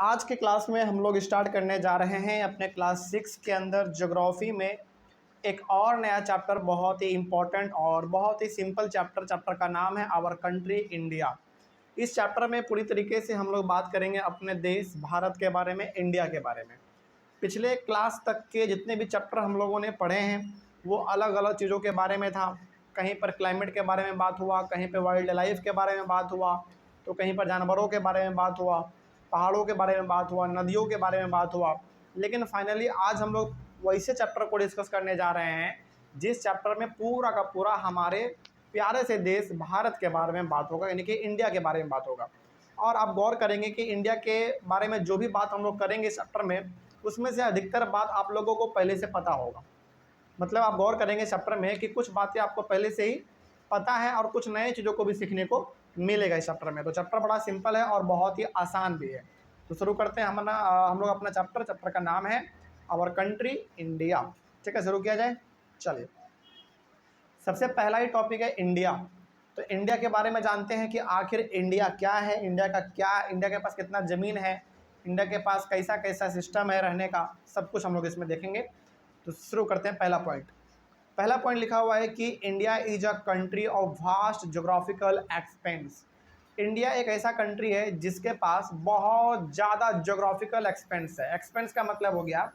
आज के क्लास में हम लोग स्टार्ट करने जा रहे हैं अपने क्लास 6 के अंदर ज्योग्राफी में एक और नया चैप्टर। बहुत ही इम्पोर्टेंट और बहुत ही सिंपल चैप्टर का नाम है आवर कंट्री इंडिया। इस चैप्टर में पूरी तरीके से हम लोग बात करेंगे अपने देश भारत के बारे में, इंडिया के बारे में। पिछले क्लास तक के जितने भी चैप्टर हम लोगों ने पढ़े हैं वो अलग अलग चीज़ों के बारे में था। कहीं पर क्लाइमेट के बारे में बात हुआ, कहीं पर वाइल्ड लाइफ के बारे में बात हुआ, तो कहीं पर जानवरों के बारे में बात हुआ, पहाड़ों के बारे में बात हुआ, नदियों के बारे में बात हुआ। लेकिन फाइनली आज हम लोग वैसे चैप्टर को डिस्कस करने जा रहे हैं जिस चैप्टर में पूरा का पूरा हमारे प्यारे से देश भारत के बारे में बात होगा, यानी कि इंडिया के बारे में बात होगा। और आप गौर करेंगे कि इंडिया के बारे में जो भी बात हम लोग करेंगे इस चैप्टर में, उसमें से अधिकतर बात आप लोगों को पहले से पता होगा। मतलब आप गौर करेंगे चैप्टर में कि कुछ बातें आपको पहले से ही पता है और कुछ नए चीज़ों को भी सीखने को मिलेगा इस चैप्टर में। तो चैप्टर बड़ा सिंपल है और बहुत ही आसान भी है। तो शुरू करते हैं हम लोग अपना चैप्टर का नाम है आवर कंट्री इंडिया। ठीक है, शुरू किया जाए। चलिए, सबसे पहला ही टॉपिक है इंडिया। तो इंडिया के बारे में जानते हैं कि आखिर इंडिया क्या है, इंडिया के पास कितना ज़मीन है, इंडिया के पास कैसा कैसा सिस्टम है रहने का, सब कुछ हम लोग इसमें देखेंगे। तो शुरू करते हैं। पहला पॉइंट लिखा हुआ है कि India is a country of vast geographical expense. India एक ऐसा कंट्री है जिसके पास बहुत ज़्यादा जोग्राफिकल एक्सपेंस है। एक्सपेंस का मतलब हो गया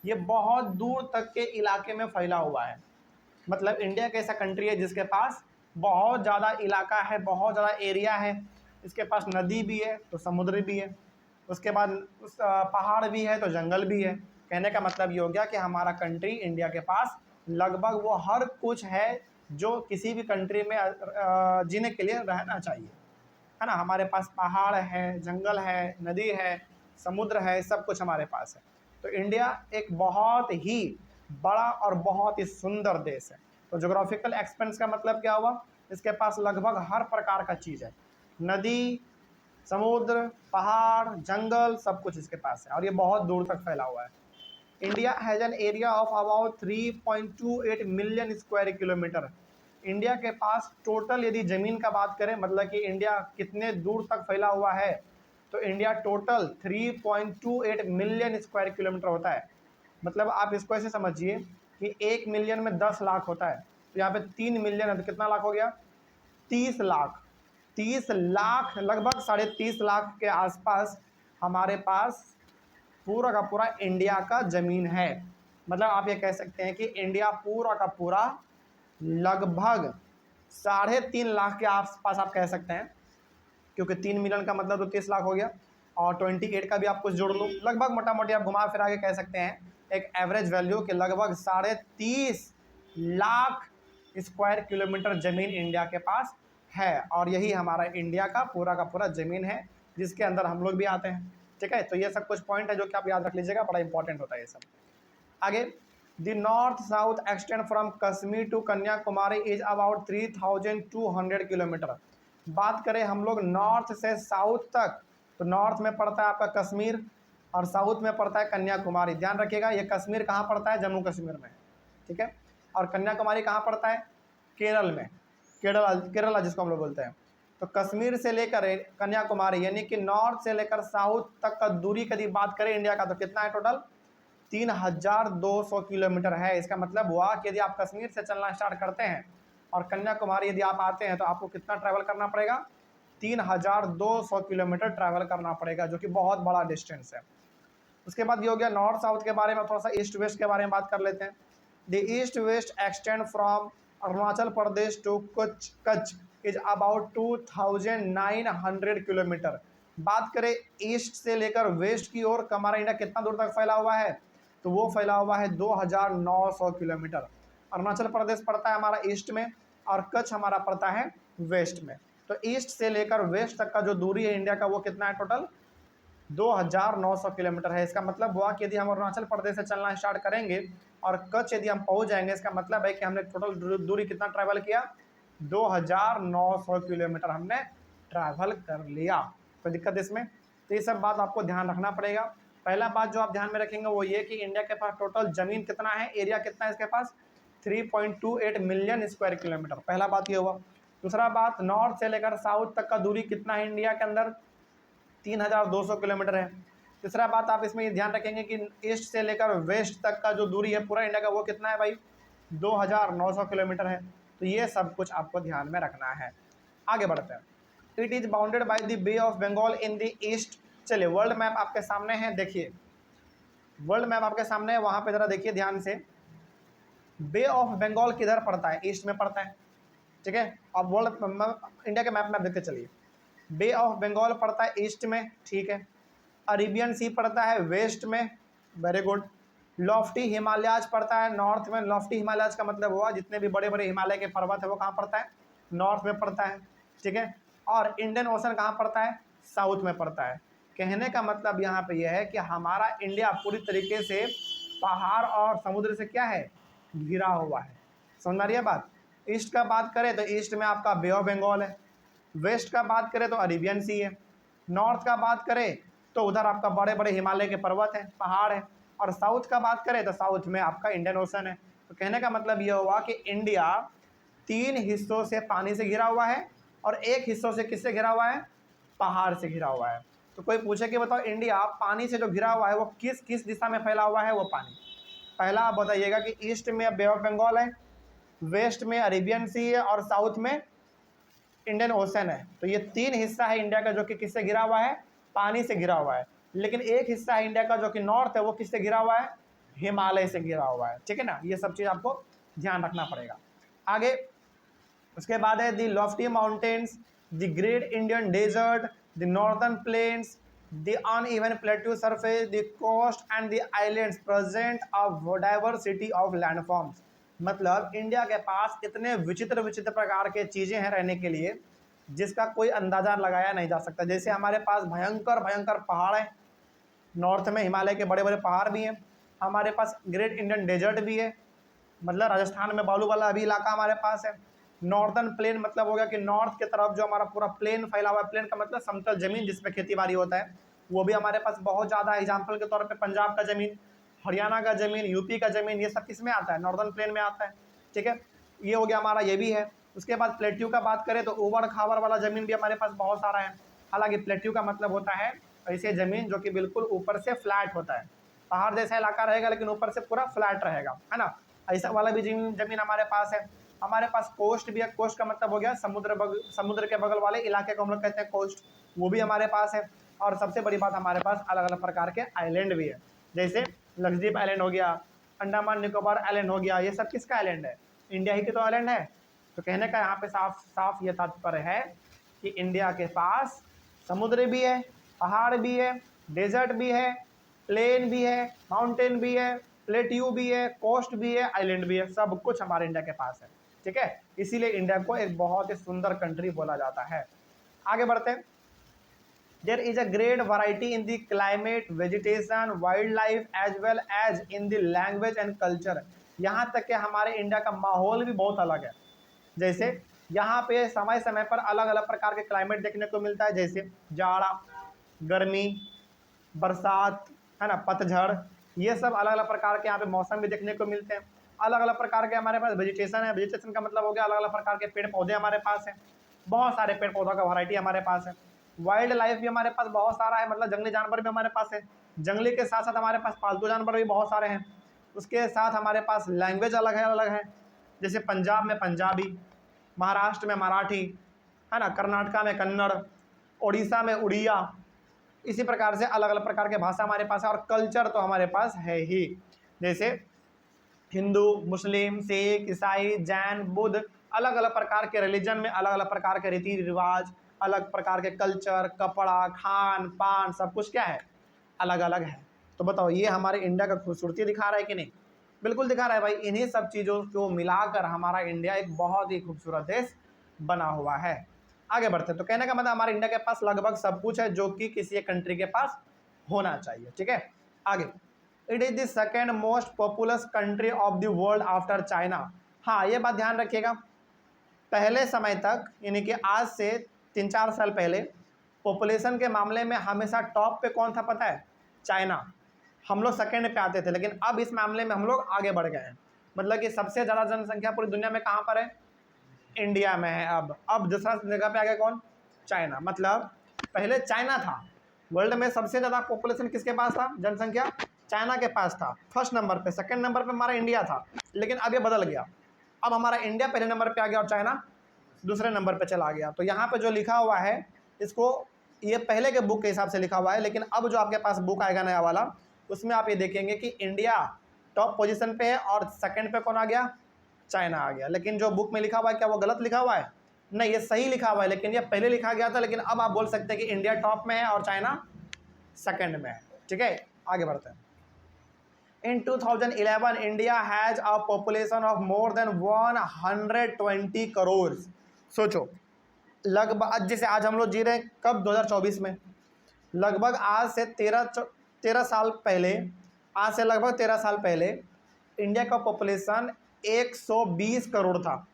ये बहुत दूर तक के इलाके में फैला हुआ है। मतलब इंडिया एक ऐसा कंट्री है जिसके पास बहुत ज़्यादा इलाका है, बहुत ज़्यादा एरिया है। इसके पास नदी भी है तो समुद्र भी है, उसके बाद पहाड़ भी है तो जंगल भी है। कहने का मतलब ये हो गया कि हमारा कंट्री इंडिया के पास लगभग वो हर कुछ है जो किसी भी कंट्री में जीने के लिए रहना चाहिए, है ना। हमारे पास पहाड़ है, जंगल है, नदी है, समुद्र है, सब कुछ हमारे पास है। तो इंडिया एक बहुत ही बड़ा और बहुत ही सुंदर देश है। तो जोग्राफिकल एक्सपेंस का मतलब क्या हुआ, इसके पास लगभग हर प्रकार का चीज़ है। नदी, समुद्र, पहाड़, जंगल, सब कुछ इसके पास है और ये बहुत दूर तक फैला हुआ है। India has an area of about 3.28 million square kilometre. India के पास टोटल यदि ज़मीन का बात करें, मतलब कि इंडिया कितने दूर तक फैला हुआ है, तो India total 3.28 million square kilometre होता है। मतलब आप इसको ऐसे समझिए कि 1 मिलियन में 10 लाख होता है, तो यहाँ पे 3 मिलियन है तो कितना लाख हो गया, 30 लाख। 30 लाख, लगभग 30.5 लाख के आसपास हमारे पास पूरा का पूरा इंडिया का ज़मीन है। मतलब आप ये कह सकते हैं कि इंडिया पूरा का पूरा लगभग 3.5 लाख के आसपास आप कह सकते हैं, क्योंकि 3 मिलियन का मतलब तो 30 लाख हो गया और 28 का भी आप कुछ जोड़ लो, लगभग मोटा मोटी आप घुमा फिरा के कह सकते हैं एक एवरेज वैल्यू के लगभग 30.5 लाख स्क्वायर किलोमीटर ज़मीन इंडिया के पास है। और यही हमारा इंडिया का पूरा ज़मीन है जिसके अंदर हम लोग भी आते हैं। ठीक है, तो ये सब कुछ पॉइंट है जो कि आप याद रख लीजिएगा, बड़ा इंपॉर्टेंट होता है ये सब। आगे, the north south extend from Kashmir to Kanyakumari is about 3200 kilometre. बात करें हम लोग नॉर्थ से साउथ तक, तो नॉर्थ में पड़ता है आपका कश्मीर और साउथ में पड़ता है कन्याकुमारी। ध्यान रखिएगा, ये कश्मीर कहाँ पड़ता है, जम्मू कश्मीर में। ठीक है, और कन्याकुमारी कहाँ पड़ता है, केरल में। केरला जिसको हम लोग बोलते हैं। तो कश्मीर से लेकर कन्याकुमारी यानी कि नॉर्थ से लेकर साउथ तक का दूरी यदि बात करें इंडिया का, तो कितना है टोटल, 3200 किलोमीटर है। इसका मतलब हुआ कि यदि आप कश्मीर से चलना स्टार्ट करते हैं और कन्याकुमारी यदि आप आते हैं तो आपको कितना ट्रैवल करना पड़ेगा, 3200 किलोमीटर ट्रैवल करना पड़ेगा, जो कि बहुत बड़ा डिस्टेंस है। उसके बाद ये हो गया नॉर्थ साउथ के बारे में। थोड़ा सा ईस्ट वेस्ट के बारे में बात कर लेते हैं। The east west extend from Arunachal Pradesh to Kutch is about 2900 kilometre. बात करें ईस्ट से लेकर वेस्ट की ओर हमारा इंडिया कितना दूर तक फैला हुआ है, तो वो फैला हुआ है 2900 किलोमीटर। अरुणाचल प्रदेश पड़ता है हमारा ईस्ट में और कच्छ हमारा पड़ता है वेस्ट में। तो ईस्ट से लेकर वेस्ट तक का जो दूरी है इंडिया का, वो कितना है टोटल, 2900 किलोमीटर है। इसका मतलब हुआ कि यदि हम अरुणाचल प्रदेश से चलना स्टार्ट करेंगे और कच्छ यदि हम पहुंच जाएंगे, इसका मतलब है कि हमने टोटल दूरी कितना ट्रैवल किया, 2900 किलोमीटर हमने ट्रैवल कर लिया। कोई दिक्कत इसमें, तो ये सब बात आपको ध्यान रखना पड़ेगा। पहला बात जो आप ध्यान में रखेंगे वो ये कि इंडिया के पास टोटल ज़मीन कितना है, एरिया कितना है इसके पास, 3.28 मिलियन स्क्वायर किलोमीटर। पहला बात ये हुआ। दूसरा बात, नॉर्थ से लेकर साउथ तक का दूरी कितना है इंडिया के अंदर, 3200 किलोमीटर है। तीसरा बात आप इसमें ये ध्यान रखेंगे कि ईस्ट से लेकर वेस्ट तक का जो दूरी है पूरा इंडिया का वो कितना है भाई, 2900 किलोमीटर है। तो ये सब कुछ आपको ध्यान में रखना है। आगे बढ़ते हैं। It is bounded by the Bay of Bengal in the east. चलिए वर्ल्ड मैप आपके सामने है, देखिए वर्ल्ड मैप आपके सामने है, वहाँ पे ज़रा देखिए ध्यान से। बे ऑफ बंगाल किधर पड़ता है, ईस्ट में पड़ता है, ठीक है। अब वर्ल्ड इंडिया के मैप में देखते चलिए, बे ऑफ बंगाल पड़ता है ईस्ट में, ठीक है। अरेबियन सी पड़ता है वेस्ट में, वेरी गुड। लॉफ्टी हिमालयाज पड़ता है नॉर्थ में। लॉफ्टी हिमालयाज का मतलब हुआ जितने भी बड़े बड़े हिमालय के पर्वत है वो कहाँ पड़ता है, नॉर्थ में पड़ता है, ठीक है। और इंडियन ओशन कहाँ पड़ता है, साउथ में पड़ता है। कहने का मतलब यहाँ पे यह है कि हमारा इंडिया पूरी तरीके से पहाड़ और समुद्र से क्या है, घिरा हुआ है। समझ में आ रही है बात। ईस्ट का बात करें तो ईस्ट में आपका बे ऑफ बंगाल है, वेस्ट का बात करें तो अरेबियन सी है, नॉर्थ का बात करें तो उधर आपका बड़े बड़े हिमालय के पर्वत हैं, पहाड़ है, और साउथ का बात करें तो साउथ में आपका इंडियन ओशन है। तो कहने का मतलब ये हुआ कि इंडिया 3 हिस्सों से पानी से घिरा हुआ है और 1 हिस्सों से किससे घिरा हुआ है, पहाड़ से घिरा हुआ है। तो कोई पूछे कि बताओ इंडिया पानी से जो घिरा हुआ है वो किस किस दिशा में फैला हुआ है वो पानी। पहला आप बताइएगा कि ईस्ट में बे ऑफ बंगाल है, वेस्ट में अरेबियन सी है और साउथ में इंडियन ओशन है। तो ये 3 हिस्सा है इंडिया का जो कि किससे घिरा हुआ है, पानी से घिरा हुआ है। लेकिन 1 हिस्सा है इंडिया का जो कि नॉर्थ है वो किससे घिरा हुआ है, हिमालय से घिरा हुआ है, ठीक है ना। ये सब चीज़ आपको ध्यान रखना पड़ेगा। आगे उसके बाद है the lofty mountains, the great Indian desert, the northern plains, the uneven plateau surface, the coast and the islands present a diversity of landforms. मतलब इंडिया के पास इतने विचित्र विचित्र प्रकार के चीज़ें हैं रहने के लिए जिसका कोई अंदाज़ा लगाया नहीं जा सकता। जैसे हमारे पास भयंकर भयंकर पहाड़ हैं, नॉर्थ में हिमालय के बड़े बड़े पहाड़ भी हैं, हमारे पास ग्रेट इंडियन डेजर्ट भी है, मतलब राजस्थान में बालू वाला अभी इलाका हमारे पास है। नॉर्दर्न प्लेन मतलब हो गया कि नॉर्थ की तरफ जो हमारा पूरा प्लेन फैला हुआ है, प्लेन का मतलब समतल जमीन जिसपे खेती बाड़ी होता है, वो भी हमारे पास बहुत ज़्यादा। एग्जाम्पल के तौर पे पंजाब का ज़मीन, हरियाणा का ज़मीन, यूपी का ज़मीन, ये सब किस में आता है, नॉर्दर्न प्लेन में आता है, ठीक है। ये हो गया हमारा, ये भी है। उसके बाद प्लेट्यू का बात करें तो ऊबड़ खाबड़ वाला ज़मीन भी हमारे पास बहुत सारा है। हालांकि प्लेट्यू का मतलब होता है ऐसे ज़मीन जो कि बिल्कुल ऊपर से फ्लैट होता है, पहाड़ जैसा इलाका रहेगा लेकिन ऊपर से पूरा फ्लैट रहेगा, है ना। ऐसा वाला भी जमीन हमारे पास है। हमारे पास कोस्ट भी है, कोस्ट का मतलब हो गया समुद्र के बगल वाले इलाके को हम लोग कहते हैं कोस्ट, वो भी हमारे पास है। और सबसे बड़ी बात हमारे पास अलग अलग प्रकार के आइलैंड भी है, जैसे लक्षद्वीप आइलैंड हो गया, अंडमान निकोबार आइलैंड हो गया, ये सब किसका आइलैंड है, इंडिया ही के तो आइलैंड है। तो कहने का यहाँ पे साफ साफ ये तात्पर्य है कि इंडिया के पास समुद्र भी है, पहाड़ भी है, डेजर्ट भी है, प्लेन भी है, माउंटेन भी है, प्लेट्यू भी है, कोस्ट भी है, आइलैंड भी है, सब कुछ हमारे इंडिया के पास है, ठीक है। इसीलिए इंडिया को एक बहुत ही सुंदर कंट्री बोला जाता है। आगे बढ़ते हैं। There is a great variety in the climate, vegetation, wildlife as well as in the language and culture. यहाँ तक कि हमारे इंडिया का माहौल भी बहुत अलग है। जैसे यहाँ पे समय समय पर अलग अलग प्रकार के क्लाइमेट देखने को मिलता है, जैसे जाड़ा, गर्मी, बरसात, है ना, पतझड़, ये सब अलग अलग प्रकार के यहाँ पे मौसम भी देखने को मिलते हैं। अलग अलग प्रकार के हमारे पास वेजिटेशन है, वेजिटेशन का मतलब हो गया अलग अलग प्रकार के पेड़ पौधे हमारे पास है, बहुत सारे पेड़ पौधों का वैरायटी हमारे पास है। वाइल्ड लाइफ भी हमारे पास बहुत सारा है, मतलब जंगली जानवर भी हमारे पास है, जंगली के साथ साथ हमारे पास पालतू जानवर भी बहुत सारे हैं। उसके साथ हमारे पास लैंग्वेज अलग है, जैसे पंजाब में पंजाबी, महाराष्ट्र में मराठी, है ना, कर्नाटका में कन्नड़, उड़ीसा में उड़िया, इसी प्रकार से अलग अलग प्रकार के भाषा हमारे पास है। और कल्चर तो हमारे पास है ही, जैसे हिंदू, मुस्लिम, सिख, ईसाई, जैन, बुद्ध, अलग अलग प्रकार के रिलीजन में अलग अलग प्रकार के रीति रिवाज, अलग प्रकार के कल्चर, कपड़ा, खान पान, सब कुछ क्या है, अलग अलग है। तो बताओ ये हमारे इंडिया का खूबसूरती दिखा रहा है कि नहीं, बिल्कुल दिखा रहा है भाई। इन्हीं सब चीज़ों को मिलाकर हमारा इंडिया एक बहुत ही खूबसूरत देश बना हुआ है। आगे बढ़ते तो कहने का मतलब हमारे इंडिया के पास लगभग सब कुछ है जो कि किसी एक कंट्री के पास होना चाहिए, ठीक है। आगे, it is the second most populous country of the world after China. हाँ, ये बात ध्यान रखिएगा, पहले समय तक यानी कि आज से 3-4 साल पहले पॉपुलेशन के मामले में हमेशा टॉप पे कौन था पता है, चाइना। हम लोग सेकेंड पे आते थे, लेकिन अब इस मामले में हम लोग आगे बढ़ गए हैं। मतलब कि सबसे ज़्यादा जनसंख्या पूरी दुनिया में कहाँ पर है, इंडिया में है। अब दूसरा जगह पे आ गया कौन, चाइना। मतलब पहले चाइना था, वर्ल्ड में सबसे ज़्यादा पॉपुलेशन किसके पास था, जनसंख्या? चाइना के पास था फर्स्ट नंबर पे। सेकंड नंबर पे हमारा इंडिया था, लेकिन अब ये बदल गया। अब हमारा इंडिया पहले नंबर पे आ गया और चाइना दूसरे नंबर पे चला गया। तो यहाँ पे जो लिखा हुआ है इसको, ये पहले के बुक के हिसाब से लिखा हुआ है, लेकिन अब जो आपके पास बुक आएगा नया वाला, उसमें आप ये देखेंगे कि इंडिया टॉप पोजीशन पे है और सेकंड पे कौन आ गया? चाइना आ गया। लेकिन जो बुक में लिखा हुआ है क्या वो गलत लिखा हुआ है? नहीं, ये सही लिखा हुआ है, लेकिन ये पहले लिखा गया था। लेकिन अब आप बोल सकते हैं कि इंडिया टॉप में है और चाइना सेकंड में है। ठीक है, आगे बढ़ते हैं। In 2011, India has a population of more than 120 crore. सोचो, लगभग जैसे आज हम लोग जी रहे हैं कब, 2024 में, लगभग आज से 13 साल पहले, आज से लगभग 13 साल पहले इंडिया का पॉपुलेशन 120 करोड़ था।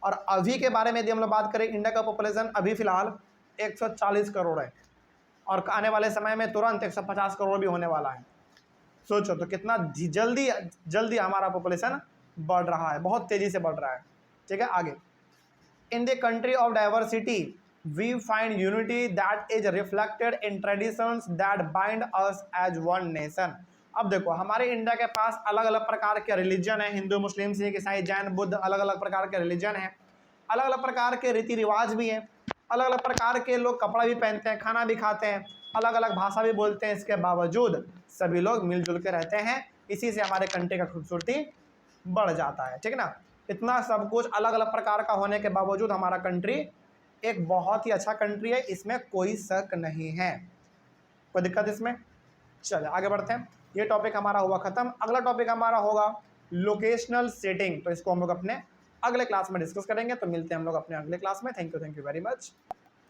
और अभी के बारे में यदि हम लोग बात करें, इंडिया का पॉपुलेशन अभी फ़िलहाल 140 करोड़ है और आने वाले समय में तुरंत 150 करोड़ भी होने वाला है। सोचो तो कितना जल्दी जल्दी हमारा पॉपुलेशन बढ़ रहा है, बहुत तेज़ी से बढ़ रहा है। ठीक है, आगे। In the country of diversity we find unity that is reflected in traditions that bind us as one nation. अब देखो, हमारे इंडिया के पास अलग अलग प्रकार के रिलीजन है, हिंदू, मुस्लिम, सिख, ईसाई, जैन, बुद्ध, अलग अलग प्रकार के रिलीजन हैं, अलग अलग प्रकार के रीति रिवाज भी हैं, अलग अलग प्रकार के लोग कपड़ा भी पहनते हैं, खाना भी खाते हैं, अलग अलग भाषा भी बोलते हैं। इसके बावजूद सभी लोग मिलजुल के रहते हैं। इसी से हमारे कंट्री का खूबसूरती बढ़ जाता है। ठीक है ना, इतना सब कुछ अलग अलग प्रकार का होने के बावजूद हमारा कंट्री एक बहुत ही अच्छा कंट्री है, इसमें कोई शक नहीं है। कोई दिक्कत इसमें? चलिए आगे बढ़ते हैं। ये टॉपिक हमारा हुआ खत्म। अगला टॉपिक हमारा होगा लोकेशनल सेटिंग। तो इसको हम लोग अपने अगले क्लास में डिस्कस करेंगे। तो मिलते हैं हम लोग अपने अगले क्लास में। Thank you very much.